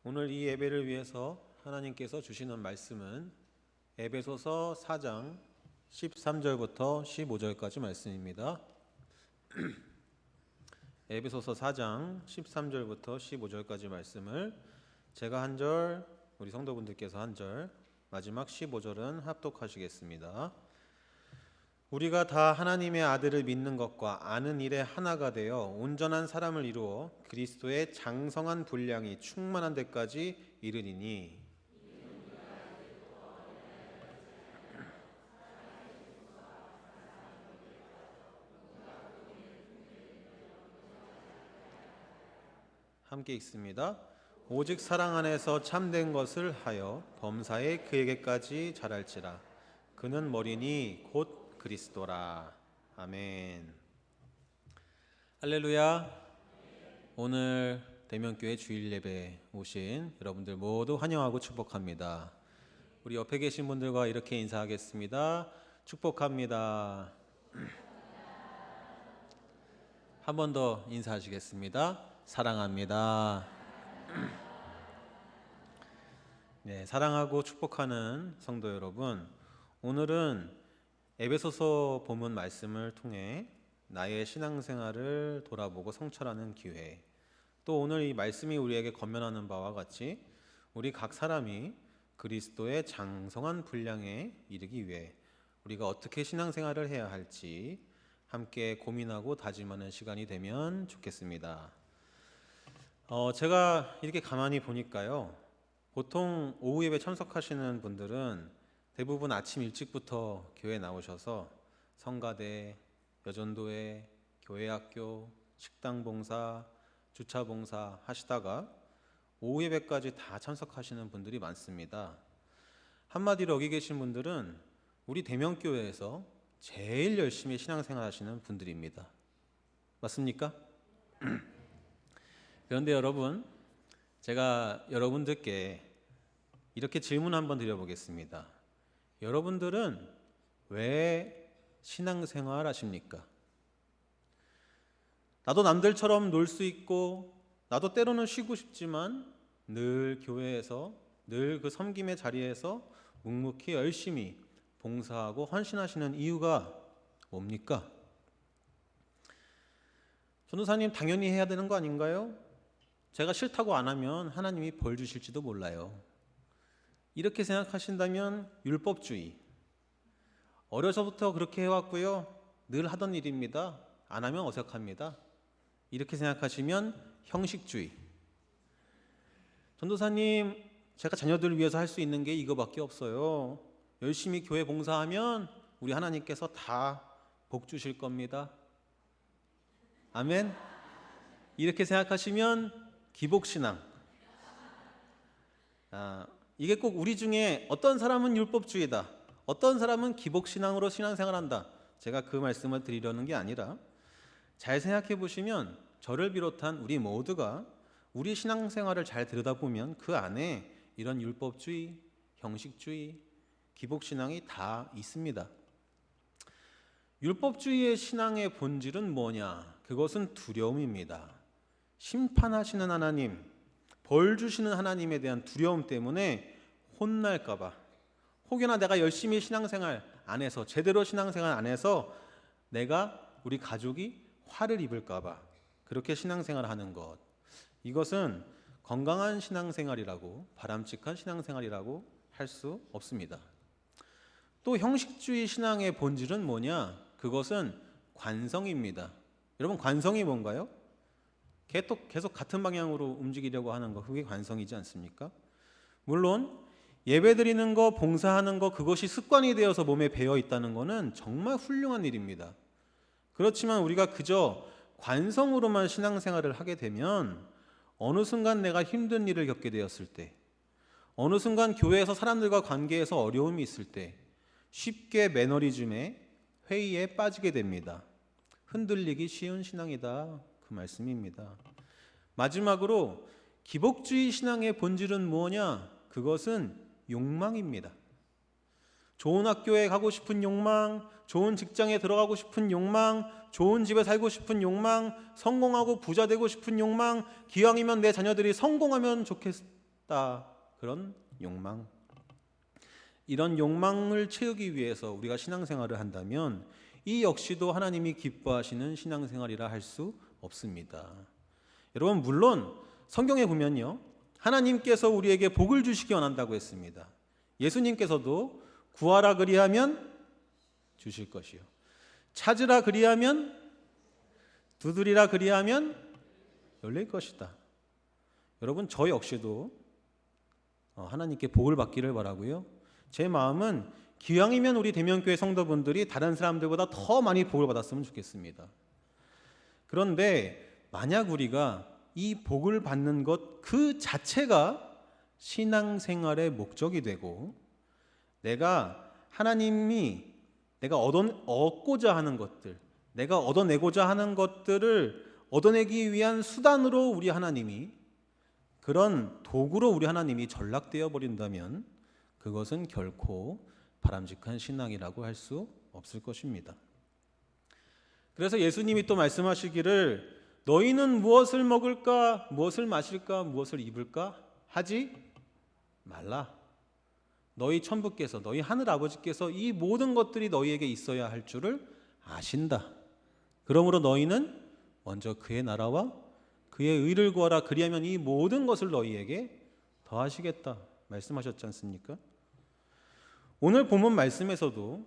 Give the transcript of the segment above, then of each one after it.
오늘 이 예배를 위해서 하나님께서 주시는 말씀은 에베소서 4장 13절부터 15절까지 말씀입니다. 에베소서 4장 13절부터 15절까지 말씀을 제가 한 절, 우리 성도분들께서 한 절, 마지막 15절은 합독하시겠습니다. 우리가 다 하나님의 아들을 믿는 것과 아는 일에 하나가 되어 온전한 사람을 이루어 그리스도의 장성한 분량이 충만한 데까지 이르리니 함께 읽습니다. 오직 사랑 안에서 참된 것을 하여 범사에 그에게까지 자랄지라. 그는 머리니 곧 그리스도라. 아멘. 할렐루야. 오늘 대면교회 주일 예배 오신 여러분들 모두 환영하고 축복합니다. 우리 옆에 계신 분들과 이렇게 인사하겠습니다. 축복합니다. 한 번 더 인사하시겠습니다. 사랑합니다. 네, 사랑하고 축복하는 성도 여러분, 오늘은 에베소서 본문 말씀을 통해 나의 신앙생활을 돌아보고 성찰하는 기회, 또 오늘 이 말씀이 우리에게 권면하는 바와 같이 우리 각 사람이 그리스도의 장성한 분량에 이르기 위해 우리가 어떻게 신앙생활을 해야 할지 함께 고민하고 다짐하는 시간이 되면 좋겠습니다. 제가 이렇게 가만히 보니까요, 보통 오후 예배 참석하시는 분들은 대부분 아침 일찍부터 교회에 나오셔서 성가대, 여전도회, 교회학교, 식당봉사, 주차봉사 하시다가 오후 예배까지 다 참석하시는 분들이 많습니다. 한마디로 여기 계신 분들은 우리 대명교회에서 제일 열심히 신앙생활 하시는 분들입니다. 맞습니까? 그런데 여러분, 제가 여러분들께 이렇게 질문 한번 드려보겠습니다. 여러분들은 왜 신앙생활 하십니까? 나도 남들처럼 놀 수 있고 나도 때로는 쉬고 싶지만 늘 교회에서 늘 그 섬김의 자리에서 묵묵히 열심히 봉사하고 헌신하시는 이유가 뭡니까? 전도사님, 당연히 해야 되는 거 아닌가요? 제가 싫다고 안 하면 하나님이 벌 주실지도 몰라요. 이렇게 생각하신다면 율법주의, 어려서부터 그렇게 해왔고요, 늘 하던 일입니다, 안 하면 어색합니다, 이렇게 생각하시면 형식주의. 전도사님, 제가 자녀들을 위해서 할 수 있는 게 이거밖에 없어요, 열심히 교회 봉사하면 우리 하나님께서 다 복 주실 겁니다. 아멘. 이렇게 생각하시면 기복신앙. 이게 꼭 우리 중에 어떤 사람은 율법주의다, 어떤 사람은 기복신앙으로 신앙생활한다, 제가 그 말씀을 드리려는 게 아니라 잘 생각해 보시면 저를 비롯한 우리 모두가 우리 신앙생활을 잘 들여다보면 그 안에 이런 율법주의, 형식주의, 기복신앙이 다 있습니다. 율법주의의 신앙의 본질은 뭐냐? 그것은 두려움입니다. 심판하시는 하나님, 벌 주시는 하나님에 대한 두려움 때문에 혼날까봐, 혹여나 내가 열심히 신앙생활 안 해서, 제대로 신앙생활 안 해서 우리 가족이 화를 입을까봐 그렇게 신앙생활 하는 것, 이것은 건강한 신앙생활이라고, 바람직한 신앙생활이라고 할 수 없습니다. 또 형식주의 신앙의 본질은 뭐냐? 그것은 관성입니다. 여러분, 관성이 뭔가요? 계속 같은 방향으로 움직이려고 하는 거, 그게 관성이지 않습니까? 물론 예배드리는 거, 봉사하는 거, 그것이 습관이 되어서 몸에 배어 있다는 거는 정말 훌륭한 일입니다. 그렇지만 우리가 그저 관성으로만 신앙생활을 하게 되면 어느 순간 내가 힘든 일을 겪게 되었을 때, 어느 순간 교회에서 사람들과 관계에서 어려움이 있을 때 쉽게 매너리즘에, 회의에 빠지게 됩니다. 흔들리기 쉬운 신앙이다, 그 말씀입니다. 마지막으로 기복주의 신앙의 본질은 뭐냐? 그것은 욕망입니다. 좋은 학교에 가고 싶은 욕망, 좋은 직장에 들어가고 싶은 욕망, 좋은 집에 살고 싶은 욕망, 성공하고 부자 되고 싶은 욕망, 기왕이면 내 자녀들이 성공하면 싶다. 그런 욕망. 이런 욕망을 채우기 위해서 우리가 신앙생활을 한다면 이 역시도 하나님이 기뻐하시는 신앙생활이라 할 수 없습니다. 여러분, 물론 성경에 보면요, 하나님께서 우리에게 복을 주시기 원한다고 했습니다. 예수님께서도 구하라 그리하면 주실 것이요, 찾으라 그리하면, 두드리라 그리하면 열릴 것이다. 여러분, 저 역시도 하나님께 복을 받기를 바라고요. 제 마음은 기왕이면 우리 대면교회 성도분들이 다른 사람들보다 더 많이 복을 받았으면 좋겠습니다. 그런데 만약 우리가 이 복을 받는 것 그 자체가 신앙생활의 목적이 되고, 하나님이 내가 얻고자 하는 것들, 내가 얻어내고자 하는 것들을 얻어내기 위한 수단으로 우리 하나님이, 그런 도구로 우리 하나님이 전락되어 버린다면 그것은 결코 바람직한 신앙이라고 할 수 없을 것입니다. 그래서 예수님이 또 말씀하시기를 너희는 무엇을 먹을까, 무엇을 마실까, 무엇을 입을까 하지 말라. 너희 천부께서, 너희 하늘 아버지께서 이 모든 것들이 너희에게 있어야 할 줄을 아신다. 그러므로 너희는 먼저 그의 나라와 그의 의를 구하라. 그리하면 이 모든 것을 너희에게 더하시겠다 말씀하셨지 않습니까? 오늘 본문 말씀에서도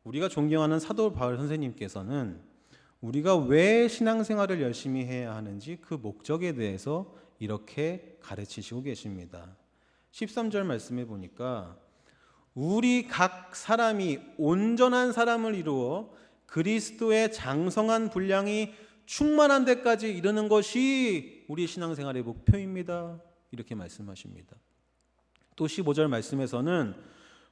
우리가 존경하는 사도 바울 선생님께서는 우리가 왜 신앙생활을 열심히 해야 하는지 그 목적에 대해서 이렇게 가르치시고 계십니다. 13절 말씀에 보니까 우리 각 사람이 온전한 사람을 이루어 그리스도의 장성한 분량이 충만한 데까지 이르는 것이 우리 신앙생활의 목표입니다. 이렇게 말씀하십니다. 또 15절 말씀에서는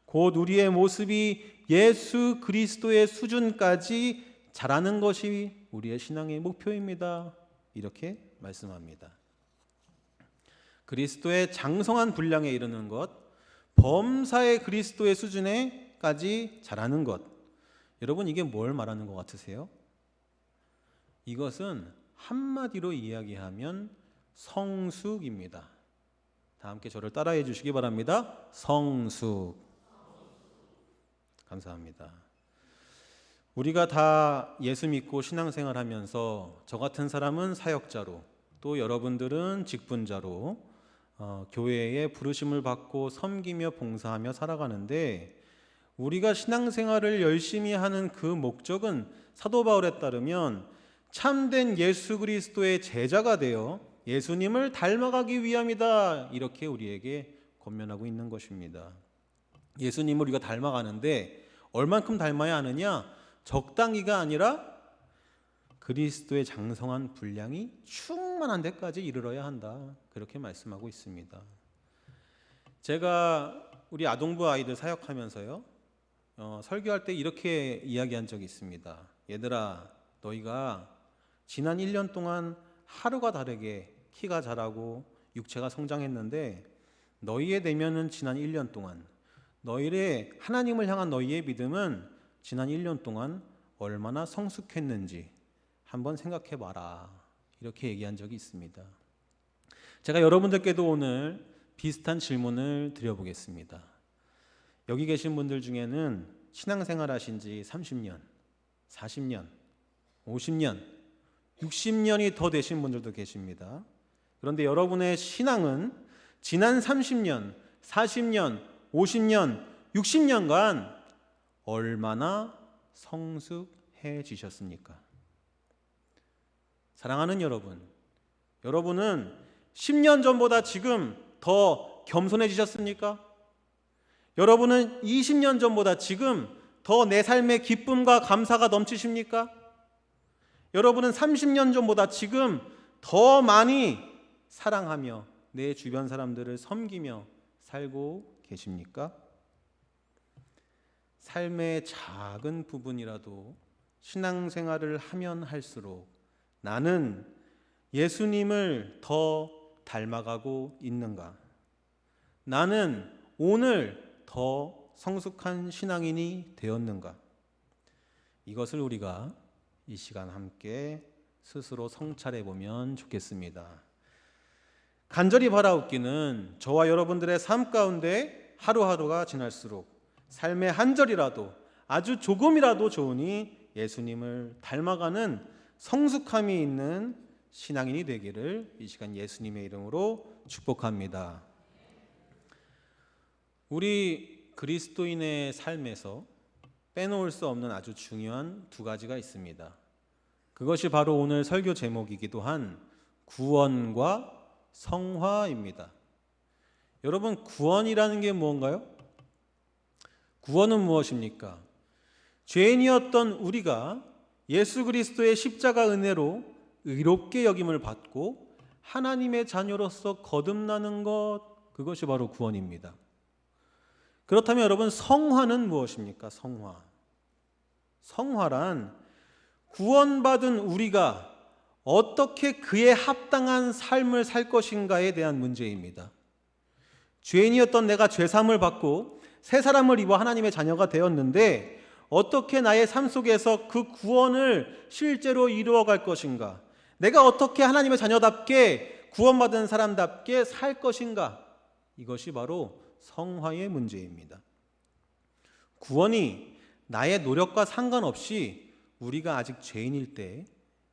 곧 우리의 모습이 예수 그리스도의 수준까지 자라는 것이 우리의 신앙의 목표입니다. 이렇게 말씀합니다. 그리스도의 장성한 분량에 이르는 것, 범사의 그리스도의 수준에까지 자라는 것. 여러분, 이게 뭘 말하는 것 같으세요? 이것은 한마디로 이야기하면 성숙입니다. 다 함께 저를 따라해 주시기 바랍니다. 성숙. 감사합니다. 우리가 다 예수 믿고 신앙생활 하면서 저 같은 사람은 사역자로, 또 여러분들은 직분자로 교회에 부르심을 받고 섬기며 봉사하며 살아가는데, 우리가 신앙생활을 열심히 하는 그 목적은 사도 바울에 따르면 참된 예수 그리스도의 제자가 되어 예수님을 닮아가기 위함이다. 이렇게 우리에게 권면하고 있는 것입니다. 예수님을 우리가 닮아가는데 얼만큼 닮아야 하느냐? 적당히가 아니라 그리스도의 장성한 분량이 충만한 데까지 이르러야 한다. 그렇게 말씀하고 있습니다. 제가 우리 아동부 아이들 사역하면서요, 설교할 때 이렇게 이야기한 적이 있습니다. 얘들아, 너희가 지난 1년 동안 하루가 다르게 키가 자라고 육체가 성장했는데, 너희의 내면은 지난 1년 동안, 너희의 하나님을 향한 너희의 믿음은 지난 1년 동안 얼마나 성숙했는지 한번 생각해 봐라. 이렇게 얘기한 적이 있습니다. 제가 여러분들께도 오늘 비슷한 질문을 드려보겠습니다. 여기 계신 분들 중에는 신앙생활 하신 지 30년, 40년, 50년, 60년이 더 되신 분들도 계십니다. 그런데 여러분의 신앙은 지난 30년, 40년, 50년, 60년간 얼마나 성숙해지셨습니까? 사랑하는 여러분, 여러분은 10년 전보다 지금 더 겸손해지셨습니까? 여러분은 20년 전보다 지금 더 내 삶의 기쁨과 감사가 넘치십니까? 여러분은 30년 전보다 지금 더 많이 사랑하며 내 주변 사람들을 섬기며 살고 계십니까? 삶의 작은 부분이라도 신앙생활을 하면 할수록 나는 예수님을 더 닮아가고 있는가? 나는 오늘 더 성숙한 신앙인이 되었는가? 이것을 우리가 이 시간 함께 스스로 성찰해 보면 좋겠습니다. 간절히 바라옵기는 저와 여러분들의 삶 가운데 하루하루가 지날수록 삶의 한 절이라도 아주 조금이라도 좋으니 예수님을 닮아가는 성숙함이 있는 신앙인이 되기를 이 시간 예수님의 이름으로 축복합니다. 우리 그리스도인의 삶에서 빼놓을 수 없는 아주 중요한 두 가지가 있습니다. 그것이 바로 오늘 설교 제목이기도 한 구원과 성화입니다. 여러분, 구원이라는 게 무엇인가요? 구원은 무엇입니까? 죄인이었던 우리가 예수 그리스도의 십자가 은혜로 의롭게 여김을 받고 하나님의 자녀로서 거듭나는 것, 그것이 바로 구원입니다. 그렇다면 여러분, 성화는 무엇입니까? 성화란 구원받은 우리가 어떻게 그에 합당한 삶을 살 것인가에 대한 문제입니다. 죄인이었던 내가 죄사함을 받고 새 사람을 입어 하나님의 자녀가 되었는데 어떻게 나의 삶 속에서 그 구원을 실제로 이루어갈 것인가? 내가 어떻게 하나님의 자녀답게 구원받은 사람답게 살 것인가? 이것이 바로 성화의 문제입니다. 구원이 나의 노력과 상관없이 우리가 아직 죄인일 때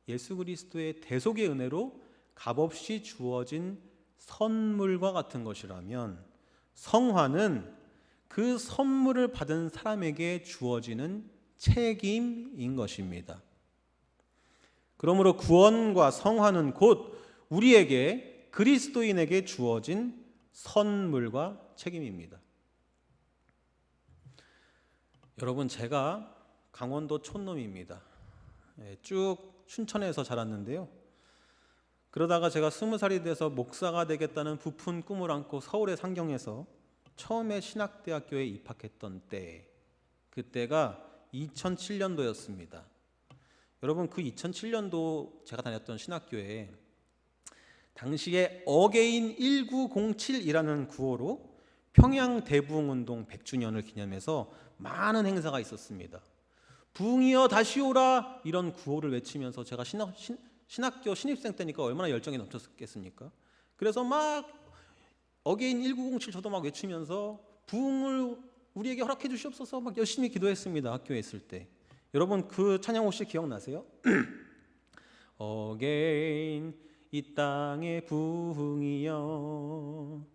예수 그리스도의 대속의 은혜로 값없이 주어진 선물과 같은 것이라면, 성화는 그 선물을 받은 사람에게 주어지는 책임인 것입니다. 그러므로 구원과 성화는 곧 우리에게, 그리스도인에게 주어진 선물과 책임입니다. 여러분, 제가 강원도 촌놈입니다. 쭉 춘천에서 자랐는데요. 그러다가 제가 20살이 돼서 목사가 되겠다는 부푼 꿈을 안고 서울의 상경에서 처음에 신학대학교에 입학했던 때, 그때가 2007년도였습니다. 여러분, 그 2007년도 제가 다녔던 신학교에 당시에 어게인 1907이라는 구호로 평양 대부흥운동 100주년을 기념해서 많은 행사가 있었습니다. 부흥이여 다시 오라, 이런 구호를 외치면서 제가 신학교 신입생 때니까 얼마나 열정이 넘쳤겠습니까? 그래서 막 어게인 1907 저도 막 외치면서 부흥을 우리에게 허락해 주시옵소서 막 열심히 기도했습니다. 학교에 있을 때. 여러분, 그 찬양 혹시 기억나세요? 어게인 이 땅의 부흥이여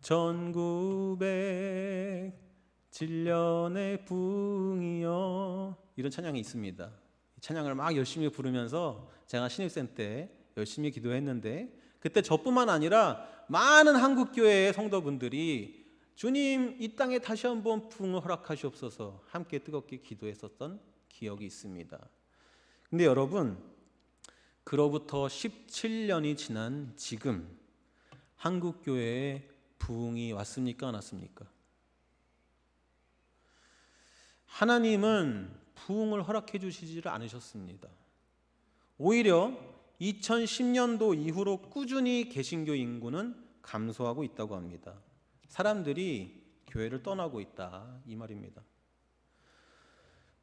1907년의 부흥이여, 이런 찬양이 있습니다. 이 찬양을 막 열심히 부르면서 제가 신입생 때 열심히 기도했는데, 그때 저뿐만 아니라 많은 한국교회의 성도분들이 주님 이 땅에 다시 한번 부흥을 허락하시옵소서 함께 뜨겁게 기도했었던 기억이 있습니다. 근데 여러분, 그로부터 17년이 지난 지금 한국교회에 부흥이 왔습니까? 안 왔습니까? 하나님은 부흥을 허락해 주시지를 않으셨습니다. 오히려 2010년도 이후로 꾸준히 개신교 인구는 감소하고 있다고 합니다. 사람들이 교회를 떠나고 있다, 이 말입니다.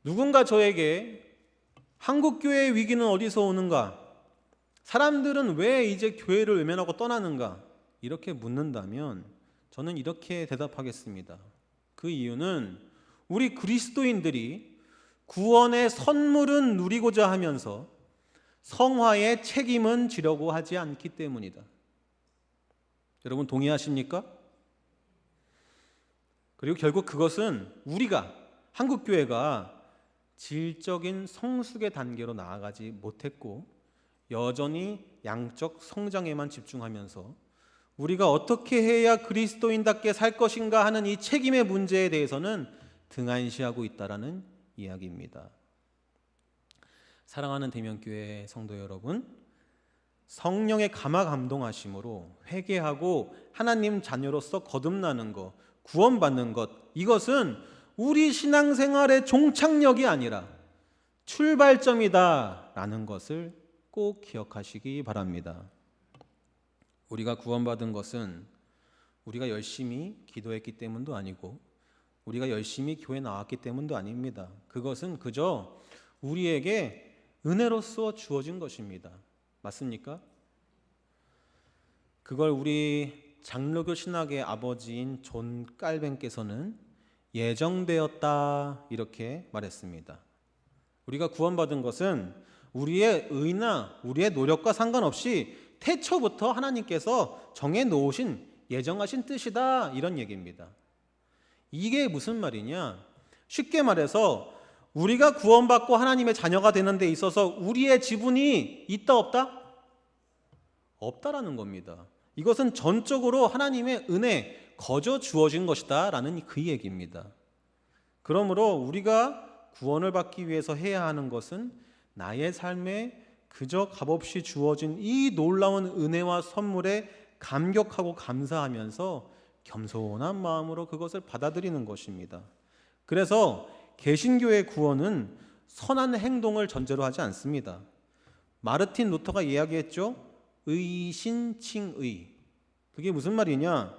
누군가 저에게 한국교회의 위기는 어디서 오는가? 사람들은 왜 이제 교회를 외면하고 떠나는가? 이렇게 묻는다면 저는 이렇게 대답하겠습니다. 그 이유는 우리 그리스도인들이 구원의 선물은 누리고자 하면서 성화의 책임은 지려고 하지 않기 때문이다. 여러분, 동의하십니까? 그리고 결국 그것은 우리가, 한국교회가 질적인 성숙의 단계로 나아가지 못했고 여전히 양적 성장에만 집중하면서 우리가 어떻게 해야 그리스도인답게 살 것인가 하는 이 책임의 문제에 대해서는 등한시하고 있다라는 이야기입니다. 사랑하는 대면교회 성도 여러분, 성령의 감화 감동하심으로 회개하고 하나님 자녀로서 거듭나는 것, 구원받는 것, 이것은 우리 신앙생활의 종착역이 아니라 출발점이다라는 것을 꼭 기억하시기 바랍니다. 우리가 구원받은 것은 우리가 열심히 기도했기 때문도 아니고 우리가 열심히 교회 나왔기 때문도 아닙니다. 그것은 그저 우리에게 은혜로서 주어진 것입니다. 맞습니까? 그걸 우리 장로교 신학의 아버지인 존 깔뱅께서는 예정되었다 이렇게 말했습니다. 우리가 구원받은 것은 우리의 의나 우리의 노력과 상관없이 태초부터 하나님께서 정해 놓으신 예정하신 뜻이다 이런 얘기입니다. 이게 무슨 말이냐? 쉽게 말해서 우리가 구원받고 하나님의 자녀가 되는 데 있어서 우리의 지분이 있다 없다? 없다라는 겁니다. 이것은 전적으로 하나님의 은혜 거저 주어진 것이다 라는 그 얘기입니다. 그러므로 우리가 구원을 받기 위해서 해야 하는 것은 나의 삶에 그저 값없이 주어진 이 놀라운 은혜와 선물에 감격하고 감사하면서 겸손한 마음으로 그것을 받아들이는 것입니다. 그래서 개신교의 구원은 선한 행동을 전제로 하지 않습니다. 마르틴 루터가 이야기했죠. 의신칭의. 그게 무슨 말이냐?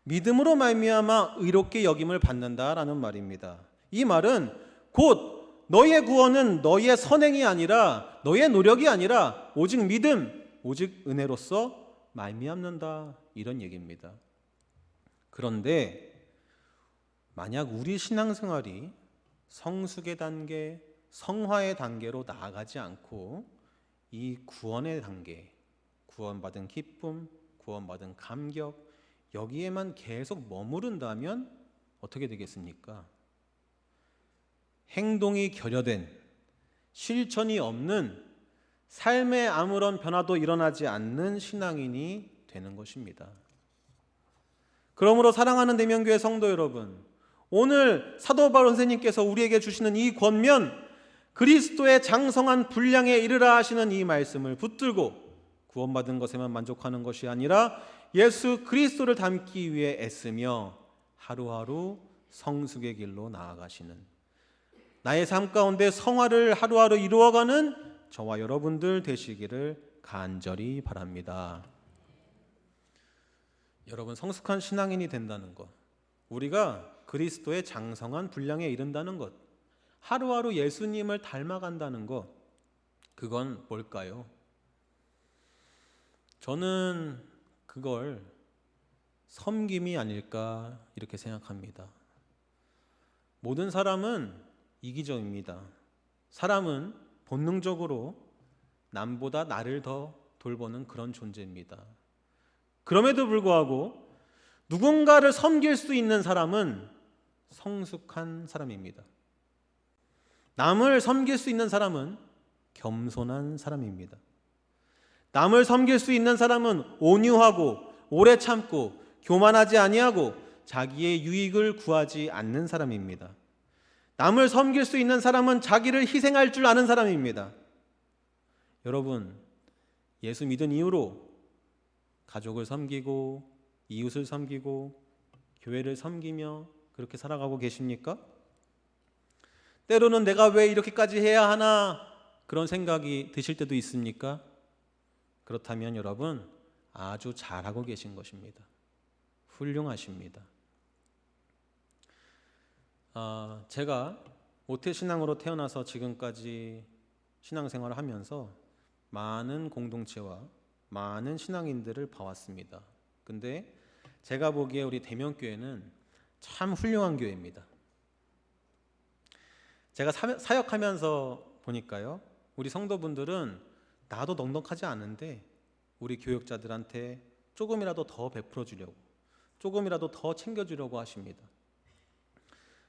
믿음으로 말미암아 의롭게 여김을 받는다라는 말입니다. 이 말은 곧 너의 구원은 너의 선행이 아니라 너의 노력이 아니라 오직 믿음, 오직 은혜로서 말미암는다 이런 얘기입니다. 그런데 만약 우리 신앙생활이 성숙의 단계, 성화의 단계로 나아가지 않고 이 구원의 단계, 구원받은 기쁨, 구원받은 감격 여기에만 계속 머무른다면 어떻게 되겠습니까? 행동이 결여된, 실천이 없는, 삶에 아무런 변화도 일어나지 않는 신앙인이 되는 것입니다. 그러므로 사랑하는 대명교회 성도 여러분, 오늘 사도 바울 선생님께서 우리에게 주시는 이 권면, 그리스도의 장성한 분량에 이르라 하시는 이 말씀을 붙들고 구원받은 것에만 만족하는 것이 아니라 예수 그리스도를 닮기 위해 애쓰며 하루하루 성숙의 길로 나아가시는, 나의 삶 가운데 성화를 하루하루 이루어가는 저와 여러분들 되시기를 간절히 바랍니다. 여러분, 성숙한 신앙인이 된다는 것, 우리가 그리스도의 장성한 분량에 이른다는 것, 하루하루 예수님을 닮아간다는 것, 그건 뭘까요? 저는 그걸 섬김이 아닐까 이렇게 생각합니다. 모든 사람은 이기적입니다. 사람은 본능적으로 남보다 나를 더 돌보는 그런 존재입니다. 그럼에도 불구하고 누군가를 섬길 수 있는 사람은 성숙한 사람입니다. 남을 섬길 수 있는 사람은 겸손한 사람입니다. 남을 섬길 수 있는 사람은 온유하고 오래 참고 교만하지 아니하고 자기의 유익을 구하지 않는 사람입니다. 남을 섬길 수 있는 사람은 자기를 희생할 줄 아는 사람입니다. 여러분, 예수 믿은 이후로 가족을 섬기고 이웃을 섬기고 교회를 섬기며 그렇게 살아가고 계십니까? 때로는 내가 왜 이렇게까지 해야 하나 그런 생각이 드실 때도 있습니까? 그렇다면 여러분, 아주 잘하고 계신 것입니다. 훌륭하십니다. 제가 모태신앙으로 태어나서 지금까지 신앙생활을 하면서 많은 공동체와 많은 신앙인들을 봐왔습니다. 근데 제가 보기에 우리 대명교회는 참 훌륭한 교회입니다. 제가 사역하면서 보니까요, 우리 성도분들은 나도 넉넉하지 않은데 우리 교역자들한테 조금이라도 더 베풀어 주려고, 조금이라도 더 챙겨주려고 하십니다.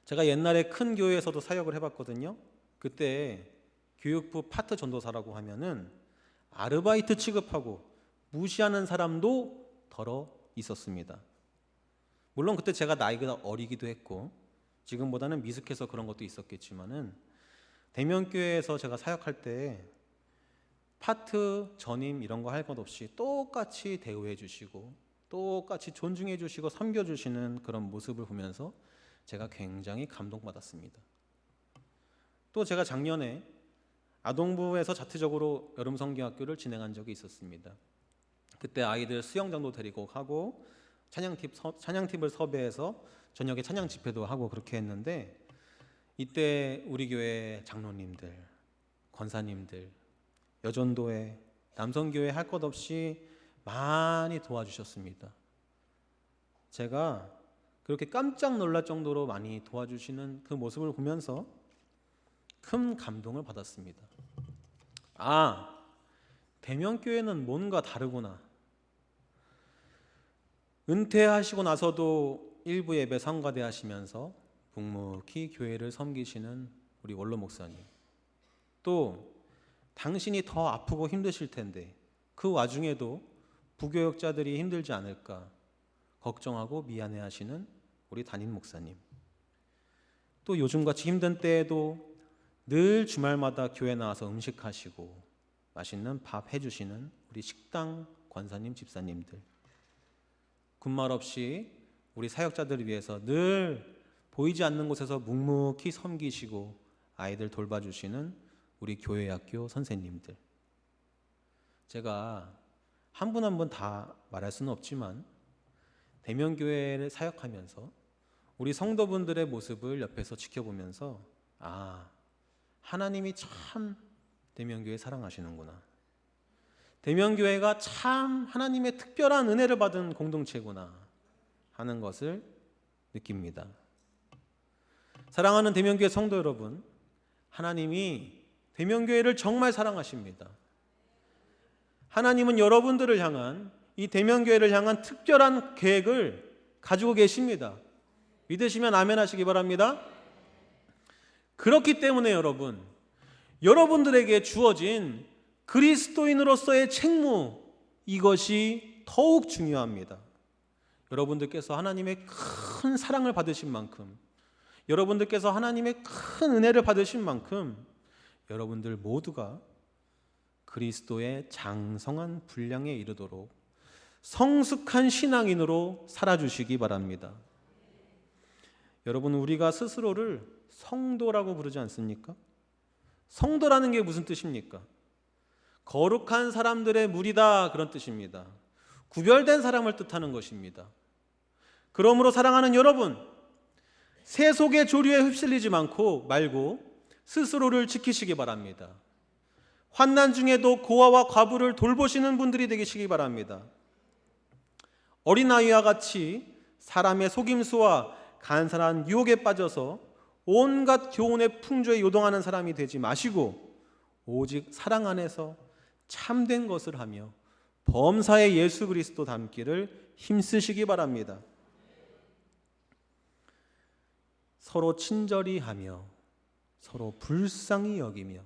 제가 옛날에 큰 교회에서도 사역을 해봤거든요. 그때 교육부 파트 전도사라고 하면은 아르바이트 취급하고 무시하는 사람도 덜어 있었습니다. 물론 그때 제가 나이가 어리기도 했고 지금보다는 미숙해서 그런 것도 있었겠지만은 대명교회에서 제가 사역할 때 파트 전임 이런 거 할 것 없이 똑같이 대우해 주시고 똑같이 존중해 주시고 섬겨 주시는 그런 모습을 보면서 제가 굉장히 감동받았습니다. 또 제가 작년에 아동부에서 자체적으로 여름 성경학교를 진행한 적이 있었습니다. 그때 아이들 수영장도 데리고 가고 찬양팀을 섭외해서 저녁에 찬양 집회도 하고 그렇게 했는데, 이때 우리 교회 장로님들, 권사님들, 여전도회, 남성교회 할 것 없이 많이 도와주셨습니다. 제가 그렇게 깜짝 놀랄 정도로 많이 도와주시는 그 모습을 보면서 큰 감동을 받았습니다. 아, 대면교회는 뭔가 다르구나. 은퇴하시고 나서도 일부 예배 성가대 하시면서 묵묵히 교회를 섬기시는 우리 원로 목사님, 또 당신이 더 아프고 힘드실 텐데 그 와중에도 부교역자들이 힘들지 않을까 걱정하고 미안해하시는 우리 담임 목사님, 또 요즘같이 힘든 때에도 늘 주말마다 교회 나와서 음식하시고 맛있는 밥 해주시는 우리 식당 권사님, 집사님들, 군말 없이 우리 사역자들을 위해서 늘 보이지 않는 곳에서 묵묵히 섬기시고 아이들 돌봐주시는 우리 교회학교 선생님들, 제가 한 분 한 분 다 말할 수는 없지만 대면교회를 사역하면서 우리 성도분들의 모습을 옆에서 지켜보면서 아, 하나님이 참 대면교회 사랑하시는구나, 대면교회가 참 하나님의 특별한 은혜를 받은 공동체구나 하는 것을 느낍니다. 사랑하는 대면교회 성도 여러분, 하나님이 대면교회를 정말 사랑하십니다. 하나님은 여러분들을 향한, 이 대면교회를 향한 특별한 계획을 가지고 계십니다. 믿으시면 아멘 하시기 바랍니다. 그렇기 때문에 여러분들에게 주어진 그리스도인으로서의 책무, 이것이 더욱 중요합니다. 여러분들께서 하나님의 큰 사랑을 받으신 만큼, 여러분들께서 하나님의 큰 은혜를 받으신 만큼 여러분들 모두가 그리스도의 장성한 분량에 이르도록 성숙한 신앙인으로 살아주시기 바랍니다. 여러분, 우리가 스스로를 성도라고 부르지 않습니까? 성도라는 게 무슨 뜻입니까? 거룩한 사람들의 무리다, 그런 뜻입니다. 구별된 사람을 뜻하는 것입니다. 그러므로 사랑하는 여러분, 세속의 조류에 휩쓸리지 말고 스스로를 지키시기 바랍니다. 환난 중에도 고아와 과부를 돌보시는 분들이 되시기 바랍니다. 어린아이와 같이 사람의 속임수와 간사한 유혹에 빠져서 온갖 교훈의 풍조에 요동하는 사람이 되지 마시고 오직 사랑 안에서 참된 것을 하며 범사의 예수 그리스도 닮기를 힘쓰시기 바랍니다. 서로 친절히 하며 서로 불쌍히 여기며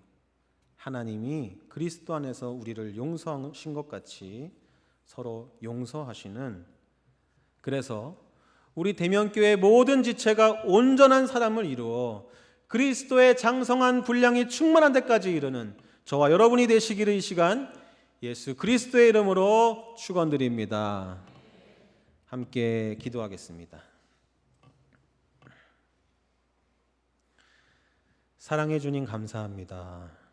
하나님이 그리스도 안에서 우리를 용서하신 것 같이 서로 용서하시는, 그래서 우리 대면교회 모든 지체가 온전한 사람을 이루어 그리스도의 장성한 분량이 충만한 데까지 이르는 저와 여러분이 되시기를 이 시간 예수 그리스도의 이름으로 축원드립니다. 함께 기도하겠습니다. 사랑해 주님 감사합니다.